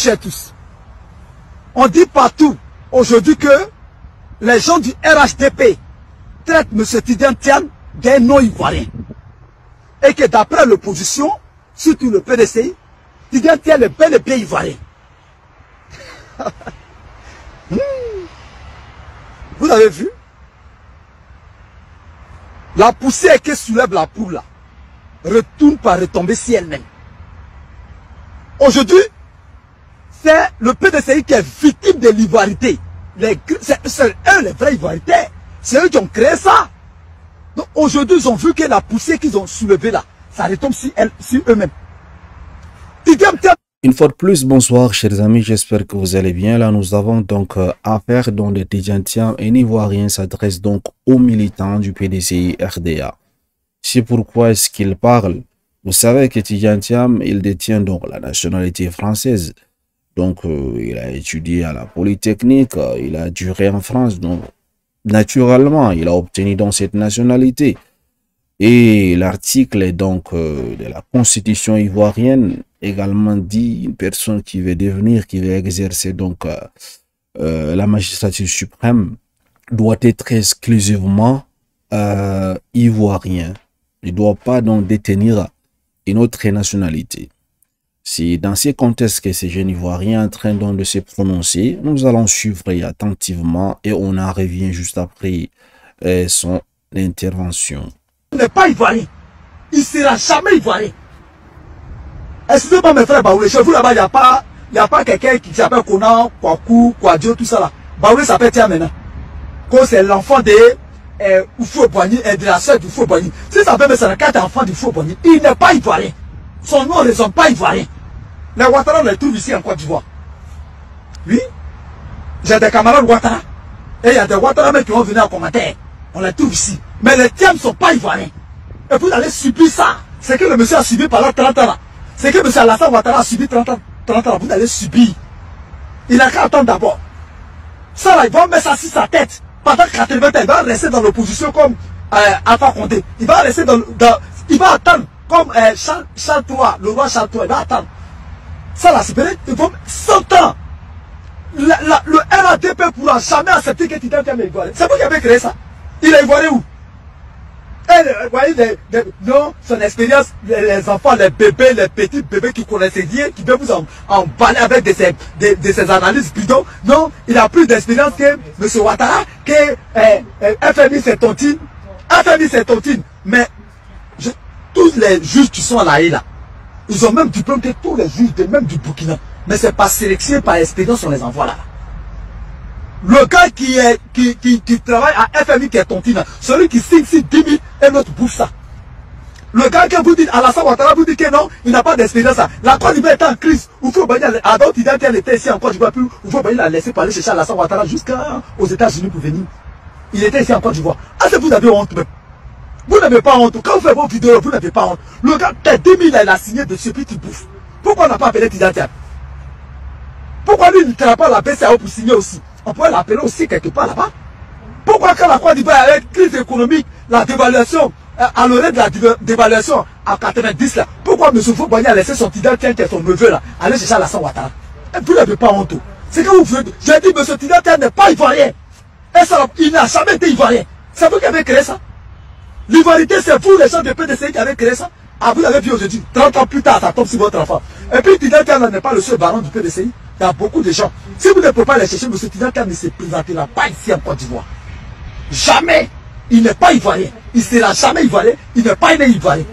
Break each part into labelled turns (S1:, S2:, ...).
S1: chers tous. On dit partout aujourd'hui que les gens du RHDP traitent M. Tidiane Tiam d'un non-ivoirien. Et que d'après l'opposition, surtout le PDCI, Tidiane Tiam est bel et bien ivoirien. Vous avez vu? La poussière qui soulève la poule là, retourne par retomber si elle-même. Aujourd'hui, c'est le PDCI qui est victime de l'ivoirité. C'est eux les vrais ivoirités. C'est eux qui ont créé ça. Donc aujourd'hui, ils ont vu que la poussière qu'ils ont soulevée là, ça retombe sur eux-mêmes.
S2: Une fois de plus, bonsoir chers amis, j'espère que vous allez bien. Là, nous avons donc affaire dont le Tidiane Tiam, un Ivoirien, s'adresse donc aux militants du PDCI RDA. C'est pourquoi est-ce qu'il parle. Vous savez que Tidiane Tiam, il détient donc la nationalité française. Donc, il a étudié à la Polytechnique, il a duré en France. Donc, naturellement, il a obtenu donc cette nationalité. Et l'article donc de la Constitution ivoirienne également dit une personne qui veut devenir, qui veut exercer donc la magistrature suprême doit être exclusivement ivoirien. Il ne doit pas donc détenir une autre nationalité. C'est dans ces contextes que ces jeunes Ivoiriens en train donc de se prononcer. Nous allons suivre attentivement et on en revient juste après son intervention.
S1: Il n'est pas ivoirien. Il ne sera jamais ivoirien. Excusez-moi mes frères Baoulé, chez vous là-bas, il n'y a pas quelqu'un qui s'appelle Kona, Kwaku, Kwadjo, tout ça là. Baoulé s'appelle Tiam maintenant. Quand c'est l'enfant de Oufou Boigny et de la sœur d'Oufou Boigny. Si ça peut mettre les 4 enfants d'Oufou Boigny, il n'est pas ivoirien. Son nom ne ressemble pas ivoirien. Les Ouattara, on les trouve ici en Côte d'Ivoire. Oui. J'ai des camarades Ouattara. Et il y a des Ouattara même qui vont venir en commentaire. On les trouve ici. Mais les Tiam ne sont pas ivoiriens. Et vous allez subir ça. C'est que le monsieur a subi pendant 30 ans là. C'est que monsieur Alassane Ouattara a subi 30 ans là. Vous allez subir. Il n'a qu'à attendre d'abord. Ça là, ils vont mettre ça sur sa tête. Pendant 80 ans, il va rester dans l'opposition comme Alpha Condé. Il va rester il va attendre comme Charles III, le roi Charles III. Il va attendre. Ça là, c'est vrai. Il faut 100 ans. Le RADP ne pourra jamais accepter que Tidiane Tiam est ivoirien. C'est vous qui avez créé ça. Il est ivoirien où? Et vous voyez, non, son expérience, les enfants, les bébés, les petits bébés qui connaissent rien, qui veulent vous emballer avec de ces analyses bidons. Non, il a plus d'expérience que M. Ouattara, que FMI c'est tontine. FMI c'est tontine. Mais tous les juges qui sont à la haie là, ils ont même diplôme que tous les juges, même du Burkina. Mais c'est pas sélectionné par expérience, on les envoie là. Le gars qui travaille à FMI qui est tontine, celui qui signe 10 000 et l'autre bouffe ça. Le gars que vous dites, Alassane Ouattara, vous dites que non, il n'a pas d'expérience. La Côte d'Ivoire est en crise. Oufou Boigny, avant Tidiane Tiam était ici en Côte d'Ivoire, puis Oufou Boigny l'a laissé pour aller chercher Alassane Ouattara jusqu'aux États-Unis pour venir. Il était ici en Côte d'Ivoire. Ah, c'est vous avez honte même. Vous n'avez pas honte. Quand vous faites vos vidéos, vous n'avez pas honte. Le gars, t'as 10 000, il a signé dessus, puis tu bouffes. Pourquoi on n'a pas appelé Tidiane Tiam? Pourquoi lui, il ne travaille pas la BCAO pour signer aussi? On pourrait l'appeler aussi quelque part là-bas. Pourquoi quand la Côte d'Ivoire avec crise économique, la dévaluation, à l'orée de la dévaluation en 90 là, pourquoi M. Oufou Boigny a laissé son Tidiane Tiam qui est son neveu là, aller chercher Alassane Ouattara? Et vous n'avez pas honte. C'est que vous faites. J'ai dit M. Tidiane Tiam n'est pas ivoirien. Et ça, il n'a jamais été ivoirien. C'est vous qui avez créé ça. L'ivoirité, c'est vous les gens de PDCI qui avez créé ça. Ah, vous avez vu aujourd'hui, 30 ans plus tard, ça tombe sur votre enfant. Et puis Tidiane Tiam n'est pas le seul baron du PDCI. Il y a beaucoup de gens. Si vous ne pouvez pas les chercher, M. Tidiane Tiam ne se présentera pas ici en Côte d'Ivoire. Jamais. Il n'est pas ivoirien. Il ne sera jamais ivoirien. Il n'est pas né ivoirien.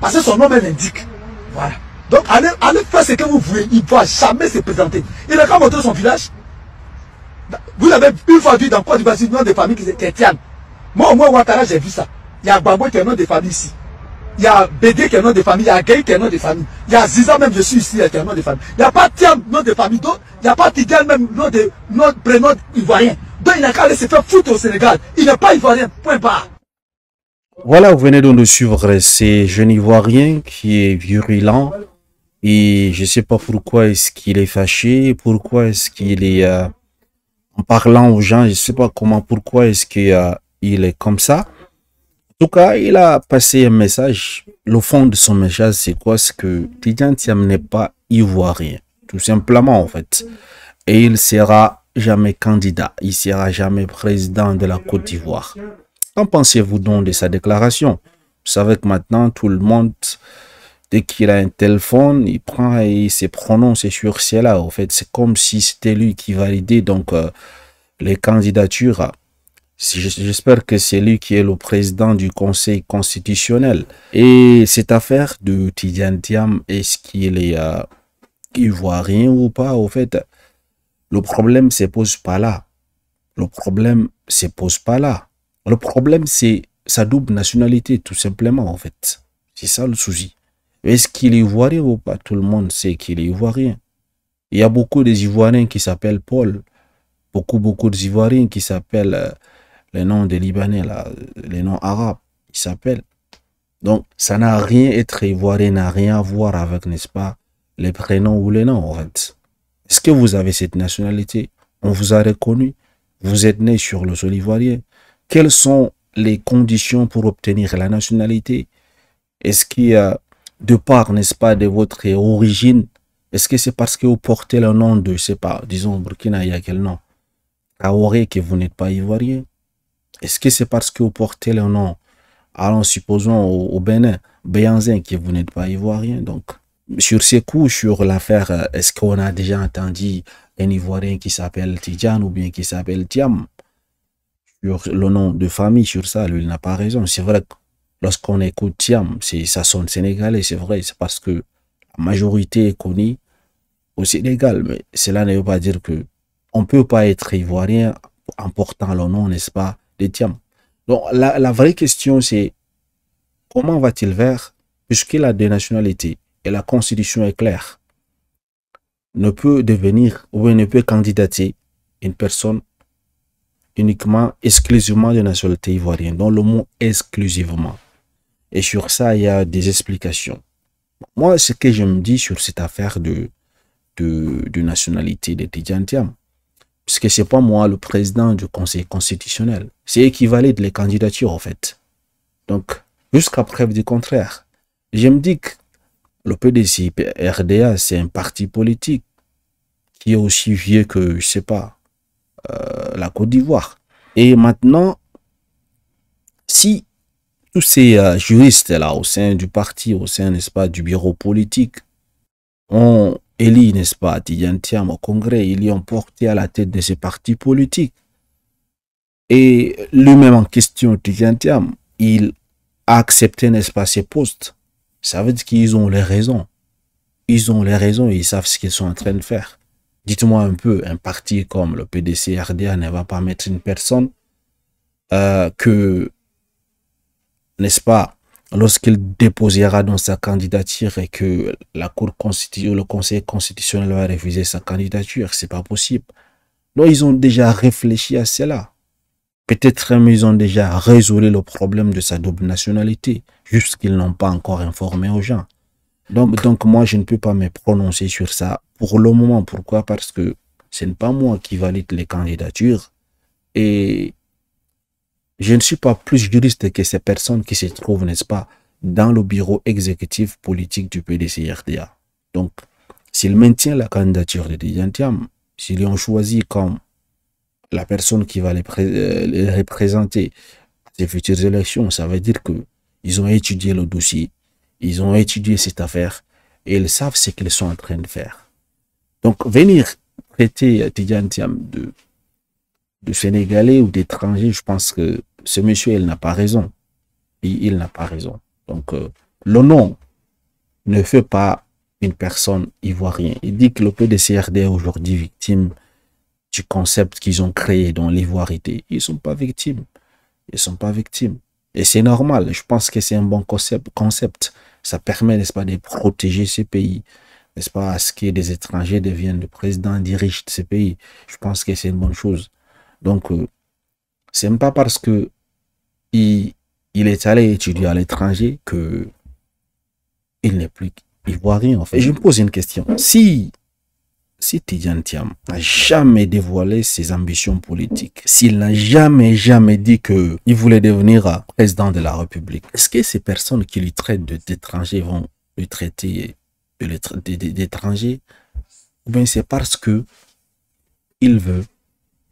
S1: Parce que son nom même l'indique. Voilà. Donc allez faire ce que vous voulez. Il ne va jamais se présenter. Il n'a qu'à montrer son village. Vous avez une fois vu dans Côte d'Ivoire un nom de famille qui est Tiam. Moi au moins Ouattara j'ai vu ça. Il y a Gbagbo qui est un nom de famille ici. Il y a Bédé qui est un nom de famille, il y a Gueye qui est un nom de famille, il y a Ziza même, je suis ici, qui est un nom de famille. Il n'y a pas Tiam, nom de famille, donc il n'y a pas Tidiane même, nom prénom ivoirien. Donc il n'a qu'à aller se faire foutre au Sénégal. Il n'est pas ivoirien, point barre.
S2: Voilà, vous venez donc de suivre ces jeunes Ivoiriens qui est virulent. Et je ne sais pas pourquoi est-ce qu'il est fâché, pourquoi est-ce qu'il est, en parlant aux gens, je ne sais pas comment, pourquoi est-ce qu'il est comme ça. En tout cas, il a passé un message. Le fond de son message, c'est quoi? C'est que Tidiane Tiam n'est pas ivoirien. tout simplement en fait. Et il sera jamais candidat, il sera jamais président de la Côte d'Ivoire. Qu'en pensez-vous donc de sa déclaration? Vous savez que maintenant tout le monde, dès qu'il a un téléphone, il prend et il se prononce sur cela. En fait, c'est comme si c'était lui qui validait donc les candidatures. J'espère que c'est lui qui est le président du Conseil constitutionnel. Et cette affaire de Tidiane Thiam, est-ce qu'il est ivoirien ou pas? Au fait, le problème ne se pose pas là. Le problème se pose pas là. Le problème, c'est sa double nationalité, tout simplement, en fait. C'est ça le souci. Est-ce qu'il est ivoirien ou pas? Tout le monde sait qu'il est ivoirien. Il y a beaucoup d'Ivoiriens qui s'appellent Paul. Beaucoup d'Ivoiriens qui s'appellent les noms des Libanais, là, les noms arabes, ils s'appellent. Donc, ça n'a rien, être ivoirien n'a rien à voir avec, n'est-ce pas, les prénoms ou les noms, en fait. Est-ce que vous avez cette nationalité? On vous a reconnu. Vous êtes né sur le sol ivoirien. Quelles sont les conditions pour obtenir la nationalité? Est-ce qu'il y a, de part, n'est-ce pas, de votre origine, est-ce que c'est parce que vous portez le nom de, je sais pas, disons, Burkina, il y a quel nom? Traoré, que vous n'êtes pas ivoirien? Est-ce que c'est parce que vous portez le nom, allons, supposons, au Bénin, Béanzin, que vous n'êtes pas ivoirien? Donc, sur ces coups, sur l'affaire, est-ce qu'on a déjà entendu un Ivoirien qui s'appelle Tidjane ou bien qui s'appelle Thiam? Sur le nom de famille, sur ça, lui, il n'a pas raison. C'est vrai que lorsqu'on écoute Thiam, ça sonne sénégalais, c'est vrai, c'est parce que la majorité est connue au Sénégal, mais cela ne veut pas dire que on ne peut pas être ivoirien en portant le nom, n'est-ce pas, de Thiam. Donc, la vraie question, c'est comment va-t-il faire puisqu'il a deux nationalités et la constitution est claire? Ne peut devenir ou ne peut candidater une personne uniquement, exclusivement de nationalité ivoirienne, dont le mot exclusivement. Et sur ça, il y a des explications. Moi, ce que je me dis sur cette affaire de nationalité de Tidiane Thiam, parce que c'est pas moi le président du Conseil constitutionnel. C'est équivalent de les candidatures, en fait. Donc, jusqu'à preuve du contraire. Je me dis que le PDC RDA, c'est un parti politique qui est aussi vieux que, je sais pas, la Côte d'Ivoire. Et maintenant, si tous ces juristes-là, au sein du parti, au sein, n'est-ce pas, du bureau politique, ont élu, n'est-ce pas, Tidiane Thiam au Congrès, ils l'y ont porté à la tête de ces partis politiques. Et lui-même en question, Tidiane Thiam, il a accepté, n'est-ce pas, ces postes. Ça veut dire qu'ils ont les raisons. Ils ont les raisons et ils savent ce qu'ils sont en train de faire. Dites-moi un peu, un parti comme le PDC RDA ne va pas mettre une personne que, n'est-ce pas, lorsqu'il déposera dans sa candidature et que la Cour constitutionnelle, le Conseil constitutionnel va refuser sa candidature, c'est pas possible. Donc, ils ont déjà réfléchi à cela. Peut-être même ils ont déjà résolu le problème de sa double nationalité, juste qu'ils n'ont pas encore informé aux gens. Donc, moi, je ne peux pas me prononcer sur ça pour le moment. Pourquoi? Parce que ce n'est pas moi qui valide les candidatures et je ne suis pas plus juriste que ces personnes qui se trouvent, n'est-ce pas, dans le bureau exécutif politique du PDC-RDA. Donc, s'ils maintiennent la candidature de Tidiane Thiam, s'ils ont choisi comme la personne qui va les représenter à ces futures élections, ça veut dire qu'ils ont étudié le dossier, ils ont étudié cette affaire et ils savent ce qu'ils sont en train de faire. Donc, venir traiter Tidiane Thiam de Sénégalais ou d'étrangers, je pense que ce monsieur, il n'a pas raison. Il n'a pas raison. Donc, le nom ne fait pas une personne ivoirienne. Il dit que le PDCRD est aujourd'hui victime du concept qu'ils ont créé dans l'ivoirité. Ils ne sont pas victimes. Ils ne sont pas victimes. Et c'est normal. Je pense que c'est un bon concept. Ça permet, n'est-ce pas, de protéger ces pays. N'est-ce pas, à ce que des étrangers deviennent le président, dirige ces pays. Je pense que c'est une bonne chose. Donc, c'est même pas parce que il est allé étudier à l'étranger que il n'est plus ivoirien, en fait. Et je me pose une question. Si Tidiane Thiam n'a jamais dévoilé ses ambitions politiques, s'il n'a jamais dit qu'il voulait devenir président de la République, est-ce que ces personnes qui lui traitent d'étrangers vont lui traiter d'étrangers ou bien c'est parce que il veut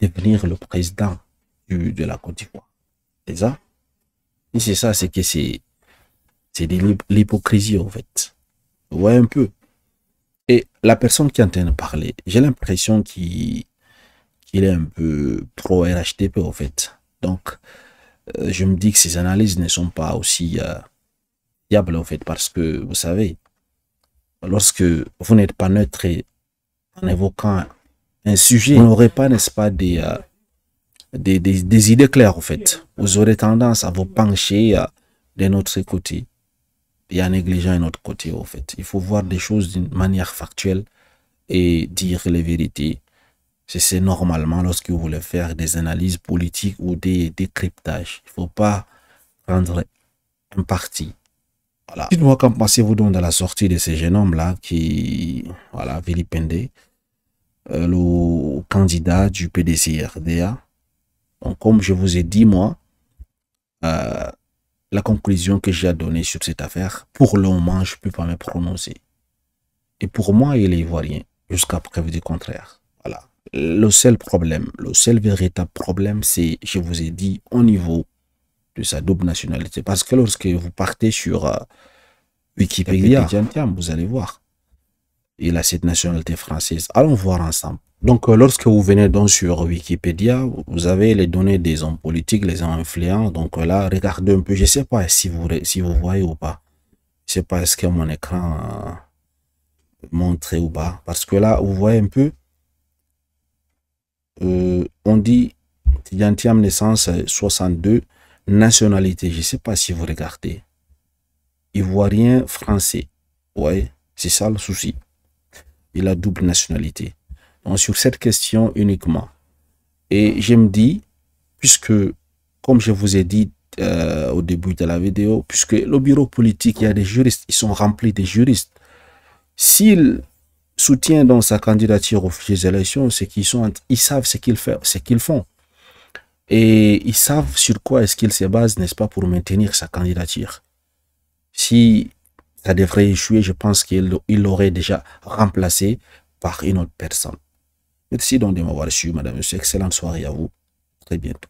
S2: devenir le président de la Côte d'Ivoire. C'est ça? Et c'est ça, c'est que c'est de l'hypocrisie, en fait. Vous voyez un peu. Et la personne qui est en train de parler, j'ai l'impression qu'il est un peu pro RHDP, en fait. Donc, je me dis que ces analyses ne sont pas aussi fiables, en fait, parce que, vous savez, lorsque vous n'êtes pas neutre et en évoquant un sujet, vous n'aurez pas, n'est-ce pas, des idées claires, en fait. Vous aurez tendance à vous pencher d'un autre côté et à négliger un autre côté, en fait. Il faut voir des choses d'une manière factuelle et dire les vérités. C'est normalement lorsque vous voulez faire des analyses politiques ou des décryptages. Il ne faut pas prendre un parti. Voilà. Dites-moi, qu'en pensez-vous donc de la sortie de ces jeunes hommes-là qui, voilà, vilipendé le candidat du PDC-RDA. Donc, comme je vous ai dit, moi, la conclusion que j'ai à donner sur cette affaire, pour le moment, je ne peux pas me prononcer. Et pour moi, il est ivoirien, jusqu'à preuve du contraire. Voilà. Le seul problème, le seul véritable problème, c'est, je vous ai dit, au niveau de sa double nationalité. Parce que lorsque vous partez sur Wikipédia, vous allez voir, il a cette nationalité française. Allons voir ensemble. Donc, lorsque vous venez donc sur Wikipédia, vous avez les données des hommes politiques, les hommes influents. Donc là, regardez un peu. Je ne sais pas si vous voyez ou pas. Je ne sais pas ce que mon écran montre ou pas. Parce que là, vous voyez un peu. On dit Tidjane Thiam, naissance 62, nationalité. Je ne sais pas si vous regardez. Ivoirien français. Ouais, c'est ça le souci. Il a double nationalité. Donc, sur cette question uniquement. Et je me dis, puisque, comme je vous ai dit au début de la vidéo, puisque le bureau politique, il y a des juristes, ils sont remplis de juristes. S'ils soutiennent dans sa candidature aux futures élections, c'est qu'ils ils savent ce qu'ils font. Et ils savent sur quoi est-ce qu'ils se basent, n'est-ce pas, pour maintenir sa candidature. Si ça devrait échouer, je pense qu'il l'aurait déjà remplacé par une autre personne. Merci donc de m'avoir suivi, madame, monsieur. Excellente soirée à vous. Très bientôt.